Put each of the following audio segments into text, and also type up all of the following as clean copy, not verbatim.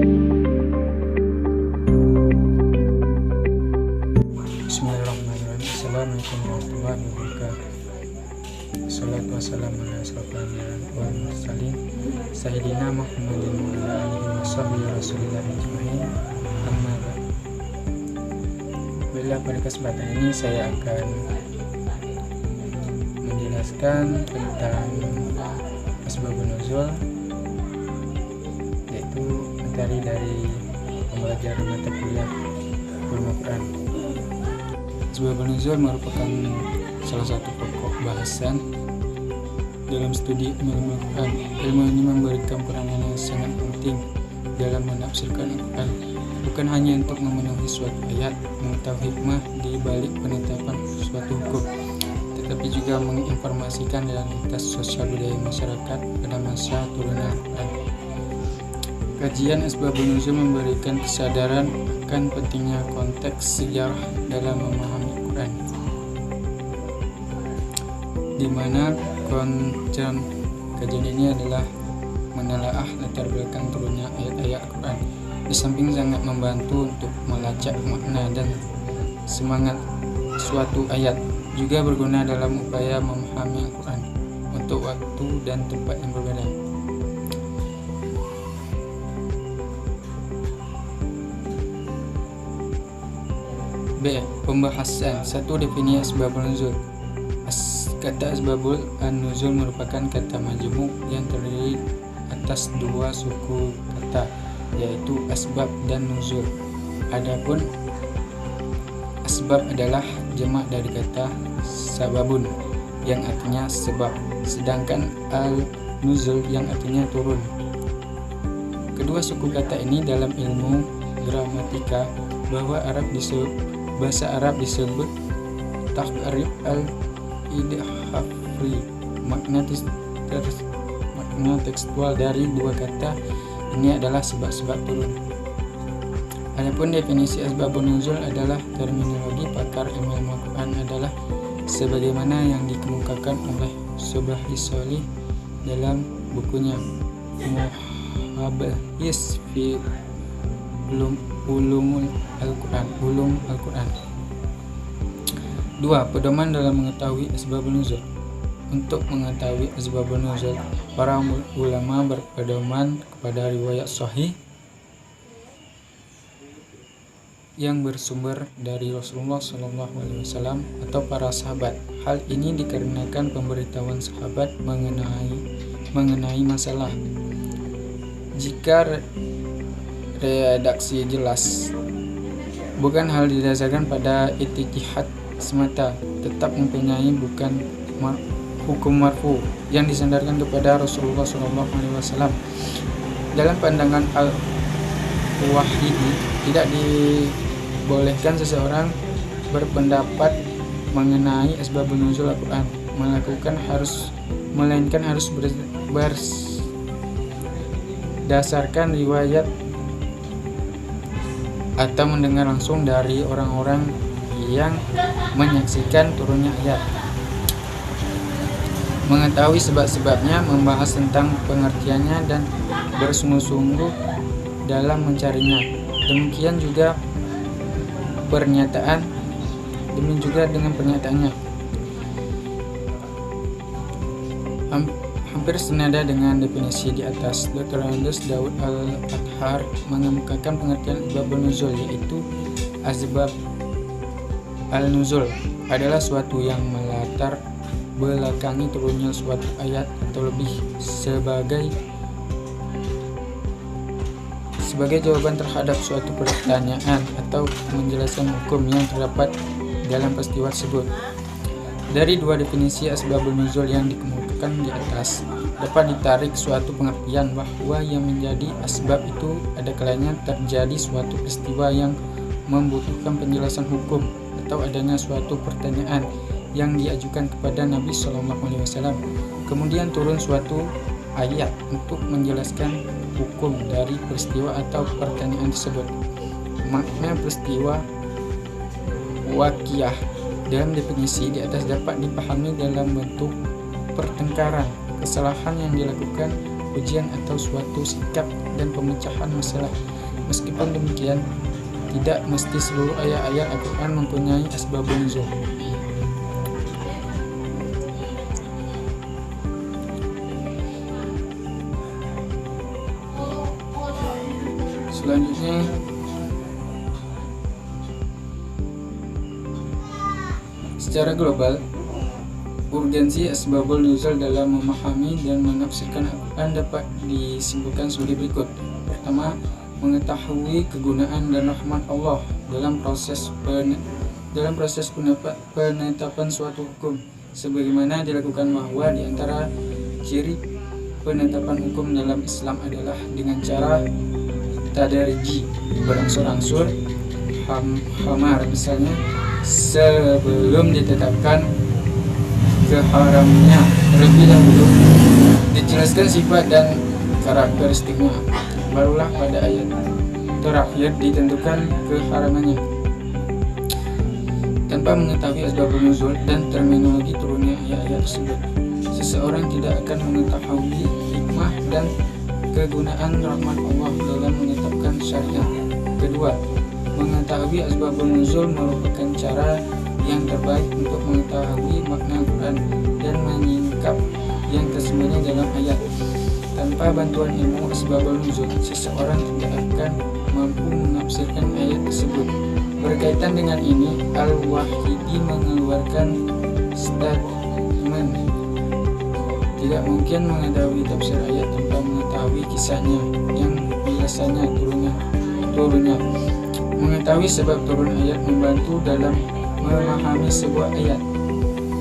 Bismillahirrahmanirrahim. Assalamualaikum warahmatullahi wabarakatuh. Assalatu wassalamu ala asyrofil anbiya'i wal mursalin sayyidina Muhammadin wa ala alihi washabbihi rasulillahi ajmain. Amma ba'd. Bila pada kesempatan ini saya akan menjelaskan tentang asbabun nuzul, yaitu materi dari pembelajaran mata kuliah Ulumul Quran. Asbabun nuzul merupakan salah satu pokok bahasan dalam studi ilmu Al-Quran. Ilmu ini memberikan peranan yang sangat penting dalam menafsirkan Al-Quran, bukan hanya untuk memenuhi suatu ayat, mengetahui hikmah di balik penetapan suatu hukum, tetapi juga menginformasikan realitas sosial budaya masyarakat pada masa turunan Al-Quran. Kajian asbabun nuzul memberikan kesadaran akan pentingnya konteks sejarah dalam memahami Quran, di mana konten kajian ini adalah menelaah latar belakang turunnya ayat-ayat Al-Quran. Di samping sangat membantu untuk melacak makna dan semangat suatu ayat, juga berguna dalam upaya memahami Al-Quran untuk waktu dan tempat yang berbeda. B. Pembahasan. 1. Definisi asbabun nuzul. Kata asbabul nuzul merupakan kata majmuk yang terdiri atas dua suku kata, yaitu asbab dan nuzul. Adapun asbab adalah jamak dari kata sababun yang artinya sebab, sedangkan al-nuzul yang artinya turun. Kedua suku kata ini dalam ilmu gramatika bahasa Arab disebut takrib al-idhafri. Makna tekstual dari dua kata ini adalah sebab-sebab turun. Adapun definisi asbabun nuzul adalah terminologi pakar ilmu Al-Quran adalah sebagaimana yang dikemukakan oleh Subhi Sholih dalam bukunya Muhabahis fi Ulumul Al-Quran. 2. Pedoman dalam mengetahui asbabun nuzul. Untuk mengetahui asbabun nuzul, para ulama berpedoman kepada riwayat sahih yang bersumber dari Rasulullah SAW atau para sahabat. Hal ini dikarenakan pemberitahuan sahabat mengenai masalah. Jika redaksi jelas, bukan hal didasarkan pada ijtihad semata, tetap mempunyai bukan hukum marfu yang disandarkan kepada Rasulullah SAW. Dalam pandangan Al-Wahidi, tidak dibolehkan seseorang berpendapat mengenai asbabun nuzul Al-Quran, melainkan harus berdasarkan riwayat atau mendengar langsung dari orang-orang yang menyaksikan turunnya ayat. Mengetahui sebab-sebabnya, membahas tentang pengertiannya, dan bersungguh-sungguh dalam mencarinya. Demikian juga dengan pernyataannya. Hampir senada dengan definisi di atas, Dr. Andes Daud Al-Athar mengemukakan pengertian asbabun nuzul, yaitu asbab al-nuzul adalah suatu yang melatar belakangi turunnya suatu ayat atau lebih sebagai jawaban terhadap suatu pertanyaan atau menjelaskan hukum yang terdapat dalam peristiwa tersebut. Dari dua definisi asbabun nuzul yang dikemukakan di atas, dapat ditarik suatu pengertian bahwa yang menjadi asbab itu ada kalanya terjadi suatu peristiwa yang membutuhkan penjelasan hukum, atau adanya suatu pertanyaan yang diajukan kepada Nabi SAW, kemudian turun suatu ayat untuk menjelaskan hukum dari peristiwa atau pertanyaan tersebut. Makna peristiwa wakiyah dalam definisi di atas dapat dipahami dalam bentuk pertengkaran, kesalahan yang dilakukan, ujian atau suatu sikap dan pemecahan masalah Meskipun demikian, tidak mesti seluruh ayat-ayat Al-Quran mempunyai asbabun nuzul. Selanjutnya, secara global, urgensi asbabul nuzul dalam memahami dan menafsirkan Al-Quran dapat disimpulkan sebagai berikut. Pertama, mengetahui kegunaan dan rahmat Allah dalam proses penetapan suatu hukum, sebagaimana dilakukan bahwa di antara ciri penetapan hukum dalam Islam adalah dengan cara tadariji, berangsur-angsur. Khamar misalnya, sebelum ditetapkan keharamnya terlebih dahulu dijelaskan sifat dan karakteristiknya, barulah pada ayat terakhir ditentukan keharamannya. Tanpa mengetahui asbabun nuzul dan terminologi turunnya ayat-ayat tersebut, seseorang tidak akan mengetahui hikmah dan kegunaan rahmat Allah dalam menetapkan syariat. Kedua, mengetahui asbabun nuzul merupakan cara yang terbaik untuk mengetahui makna Al-Quran dan menyingkap yang tersembunyi dalam ayat. Tanpa bantuan ilmu asbabun nuzul, seseorang tidak akan mampu menafsirkan ayat tersebut. Berkaitan dengan ini, Al-Wahidi mengeluarkan statement, tidak mungkin mengetahui tafsir ayat tanpa mengetahui kisahnya yang biasanya turunnya. Mengetahui sebab turun ayat membantu dalam memahami sebuah ayat.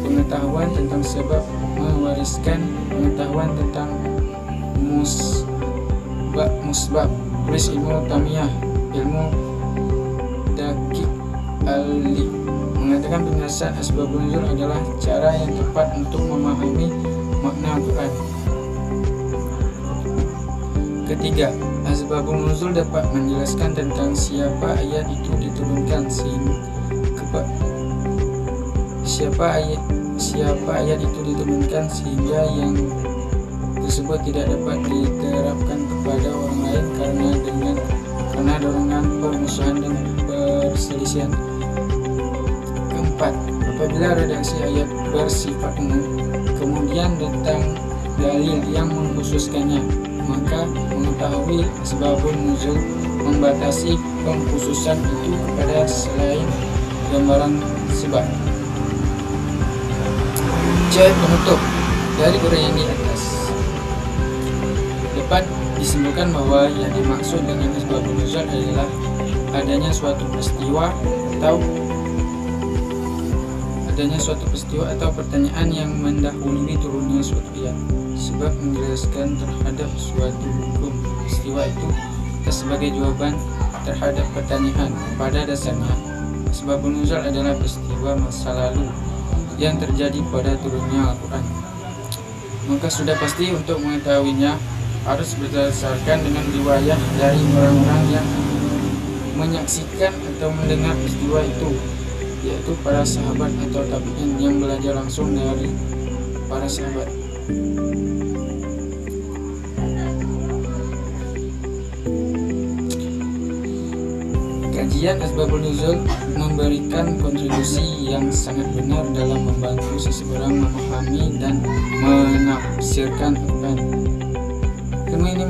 Pengetahuan tentang sebab mewariskan pengetahuan tentang musbab. Tulis ilmu tamiyah, ilmu dakik ali mengatakan penjelasan asbabun nuzul adalah cara yang tepat untuk memahami makna Al-Quran. Ketiga, asbabun nuzul dapat menjelaskan tentang siapa ayat itu diturunkan siapa ayat itu diturunkan sehingga yang tersebut tidak dapat diterapkan kepada orang lain karena dorongan permusuhan dan perselisihan. Keempat, apabila redaksi ayat bersifat umum, kemudian datang dalil yang mengkhususkannya, maka mengetahui asbabun nuzul membatasi pengkhususan itu kepada selain gambaran sebab. Penutup dari uraian di atas, dapat disimpulkan bahwa yang dimaksud dengan asbabun nuzul adalah adanya suatu peristiwa atau pertanyaan yang mendahului turunnya suatu ayat, sebab menjelaskan terhadap suatu hukum. Peristiwa itu sebagai jawaban terhadap pertanyaan. Pada dasarnya, asbabun nuzul adalah peristiwa masa lalu yang terjadi pada turunnya Al-Quran. Maka sudah pasti untuk mengetahuinya harus berdasarkan dengan riwayat dari orang-orang yang menyaksikan atau mendengar peristiwa itu, yaitu para sahabat atau tabi'in yang belajar langsung dari para sahabat. Kajian asbabun nuzul memberikan kontribusi yang sangat benar dalam membantu seseorang memahami dan menafsirkan Al-Quran. Ilmu ini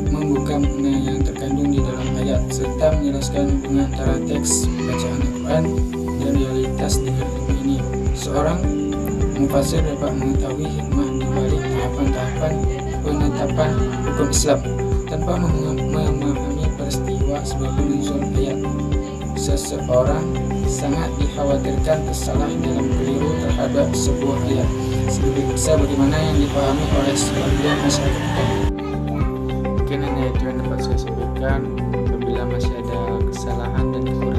membuka makna yang terkandung di dalam ayat serta menjelaskan hubungan antara teks bacaan Al-Quran dan realitas dengan ilmu ini. Seorang mufasir dapat mengetahui hikmah di balik tahapan-tahapan penetapan hukum Islam tanpa memahami peristiwa asbabun nuzul ayat. Seseorang sangat dikhawatirkan tersalah dalam keliru terhadap sebuah ayat, sebagaimana yang dipahami oleh sebagian masyarakat kita. Mungkin hanya itu yang dapat saya sampaikan. Apabila masih ada kesalahan dan kekurangan